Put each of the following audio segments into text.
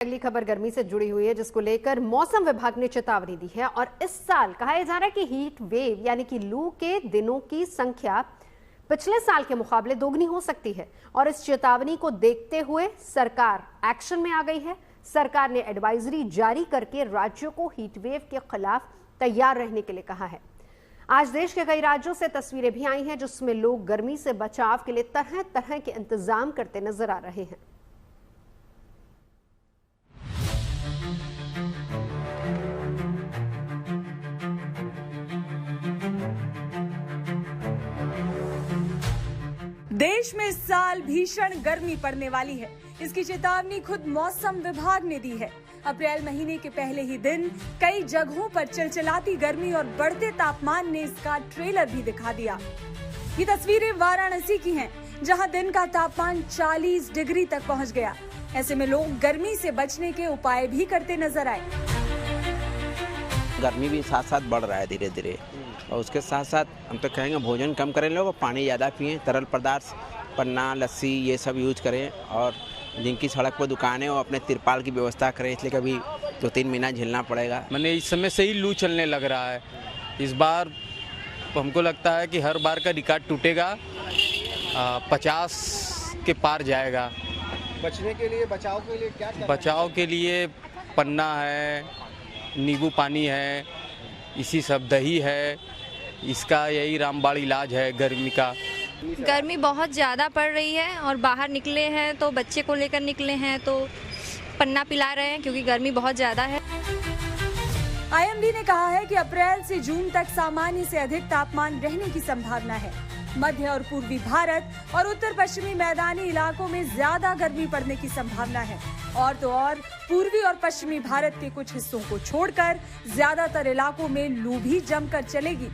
अगली खबर गर्मी से जुड़ी हुई है, जिसको लेकर मौसम विभाग ने चेतावनी दी है। और इस साल कहा जा रहा है कि हीट वेव यानी कि लू के दिनों की संख्या पिछले साल के मुकाबले दोगुनी हो सकती है। और इस चेतावनी को देखते हुए सरकार एक्शन में आ गई है। सरकार ने एडवाइजरी जारी करके राज्यों को हीट वेव के खिलाफ तैयार रहने के लिए कहा है। आज देश के कई राज्यों से तस्वीरें भी आई हैं, जिसमें लोग गर्मी से बचाव के लिए तरह तरह के इंतजाम करते नजर आ रहे हैं। देश में इस साल भीषण गर्मी पड़ने वाली है। इसकी चेतावनी खुद मौसम विभाग ने दी है। अप्रैल महीने के पहले ही दिन कई जगहों पर चिलचिलाती गर्मी और बढ़ते तापमान ने इसका ट्रेलर भी दिखा दिया। ये तस्वीरें वाराणसी की हैं, जहां दिन का तापमान 40 डिग्री तक पहुंच गया। ऐसे में लोग गर्मी से बचने के उपाय भी करते नजर आए। गर्मी भी साथ साथ बढ़ रहा है धीरे धीरे, और उसके साथ साथ हम तो कहेंगे भोजन कम करें, लोग पानी ज़्यादा पिएं, तरल पदार्थ पन्ना लस्सी ये सब यूज करें, और जिनकी सड़क पर दुकानें वो अपने तिरपाल की व्यवस्था करें, इसलिए कभी 2-3 महीना झेलना पड़ेगा। मैंने इस समय से ही लू चलने लग रहा है। इस बार हमको लगता है कि हर बार का रिकॉर्ड टूटेगा, 50 के पार जाएगा। बचने के लिए बचाव के लिए क्या बचाव के लिए पन्ना है, नींबू पानी है, इसी सब दही है, इसका यही रामबाण इलाज है गर्मी का। गर्मी बहुत ज़्यादा पड़ रही है और बाहर निकले हैं तो बच्चे को लेकर निकले हैं तो पन्ना पिला रहे हैं, क्योंकि गर्मी बहुत ज़्यादा है। आईएमडी ने कहा है कि अप्रैल से जून तक सामान्य से अधिक तापमान रहने की संभावना है। मध्य और पूर्वी भारत और उत्तर पश्चिमी मैदानी इलाकों में ज्यादा गर्मी पड़ने की संभावना है। और तो और पूर्वी और पश्चिमी भारत के कुछ हिस्सों को छोड़कर ज्यादातर इलाकों में लू भी जमकर चलेगी।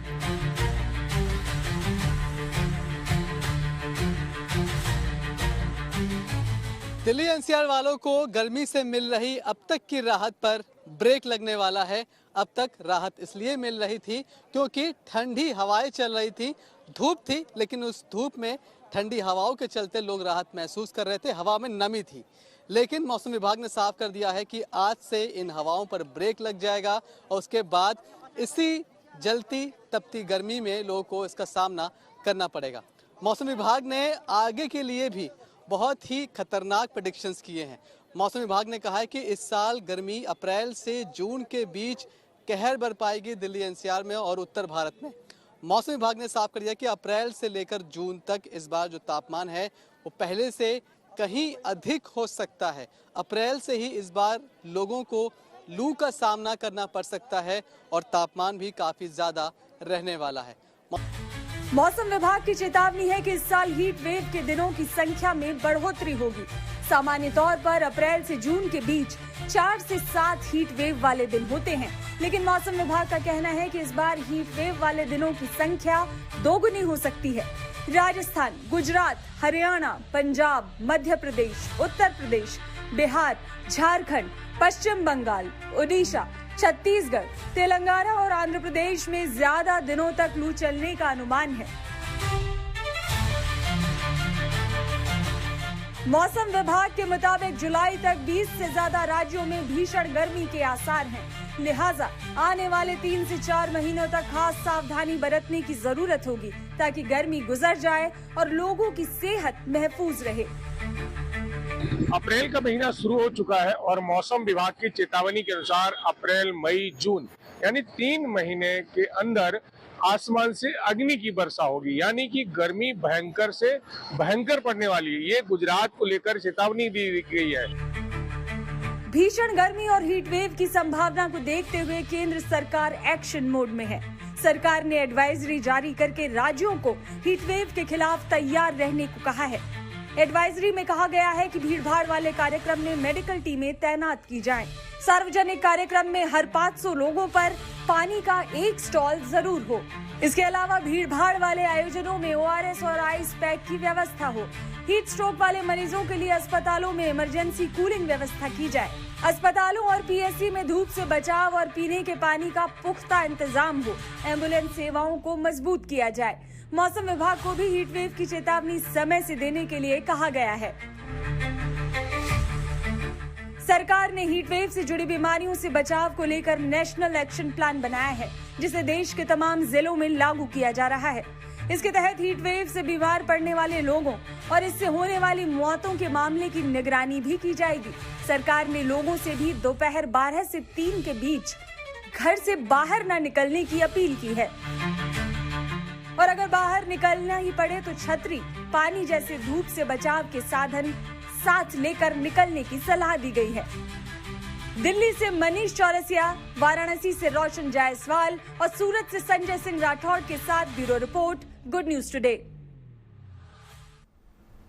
दिल्ली एनसीआर वालों को गर्मी से मिल रही अब तक की राहत पर ब्रेक लगने वाला है। अब तक राहत इसलिए मिल रही थी क्योंकि ठंडी हवाएं चल रही थी, धूप थी, लेकिन उस धूप में ठंडी हवाओं के चलते लोग राहत महसूस कर रहे थे। हवा में नमी थी, लेकिन मौसम विभाग ने साफ कर दिया है कि आज से इन हवाओं पर ब्रेक लग जाएगा और उसके बाद इसी जलती तपती गर्मी में लोगों को इसका सामना करना पड़ेगा। मौसम विभाग ने आगे के लिए भी बहुत ही खतरनाक प्रेडिक्शंस किए हैं। मौसम विभाग ने कहा है कि इस साल गर्मी अप्रैल से जून के बीच कहर बरपाएगी दिल्ली एनसीआर में और उत्तर भारत में। मौसम विभाग ने साफ कर दिया कि अप्रैल से लेकर जून तक इस बार जो तापमान है वो पहले से कहीं अधिक हो सकता है। अप्रैल से ही इस बार लोगों को लू का सामना करना पड़ सकता है और तापमान भी काफी ज्यादा रहने वाला है। मौसम विभाग की चेतावनी है कि इस साल हीट वेव के दिनों की संख्या में बढ़ोतरी होगी। सामान्य तौर पर अप्रैल से जून के बीच 4 से 7 हीट वेव वाले दिन होते हैं, लेकिन मौसम विभाग का कहना है कि इस बार हीट वेव वाले दिनों की संख्या दोगुनी हो सकती है। राजस्थान, गुजरात, हरियाणा, पंजाब, मध्य प्रदेश, उत्तर प्रदेश, बिहार, झारखंड, पश्चिम बंगाल, ओडिशा, छत्तीसगढ़, तेलंगाना और आंध्र प्रदेश में ज्यादा दिनों तक लू चलने का अनुमान है। मौसम विभाग के मुताबिक जुलाई तक 20 से ज्यादा राज्यों में भीषण गर्मी के आसार हैं। लिहाजा आने वाले 3 से 4 महीनों तक खास सावधानी बरतने की जरूरत होगी, ताकि गर्मी गुजर जाए और लोगों की सेहत महफूज रहे। अप्रैल का महीना शुरू हो चुका है और मौसम विभाग की चेतावनी के अनुसार अप्रैल, मई, जून यानी 3 महीने के अंदर आसमान से अग्नि की वर्षा होगी, यानी कि गर्मी भयंकर से भयंकर पड़ने वाली है। ये गुजरात को लेकर चेतावनी दी गई है। भीषण गर्मी और हीट वेव की संभावना को देखते हुए केंद्र सरकार एक्शन मोड में है। सरकार ने एडवाइजरी जारी करके राज्यों को हीट वेव के खिलाफ तैयार रहने को कहा है। एडवाइजरी में कहा गया है कि भीड़भाड़ वाले कार्यक्रम में मेडिकल टीमें तैनात की जाएं। सार्वजनिक कार्यक्रम में हर 500 लोगों पर पानी का एक स्टॉल जरूर हो। इसके अलावा भीड़भाड़ वाले आयोजनों में ORS और आइस पैक की व्यवस्था हो। हीट स्ट्रोक वाले मरीजों के लिए अस्पतालों में इमरजेंसी कूलिंग व्यवस्था की जाए। अस्पतालों और PSC में धूप से बचाव और पीने के पानी का पुख्ता इंतजाम हो। एम्बुलेंस सेवाओं को मजबूत किया जाए। मौसम विभाग को भी हीट वेव की चेतावनी समय से देने के लिए कहा गया है। सरकार ने हीट वेव से जुड़ी बीमारियों से बचाव को लेकर नेशनल एक्शन प्लान बनाया है, जिसे देश के तमाम जिलों में लागू किया जा रहा है। इसके तहत हीट वेव से बीमार पड़ने वाले लोगों और इससे होने वाली मौतों के मामले की निगरानी भी की जाएगी। सरकार ने लोगों से भी दोपहर 12 से 3 के बीच घर से बाहर न निकलने की अपील की है और अगर बाहर निकलना ही पड़े तो छतरी, पानी जैसे धूप से बचाव के साधन साथ लेकर निकलने की सलाह दी गई है। दिल्ली से मनीष चौरसिया, वाराणसी से रोशन जायसवाल और सूरत से संजय सिंह राठौड़ के साथ bureau report, good news today.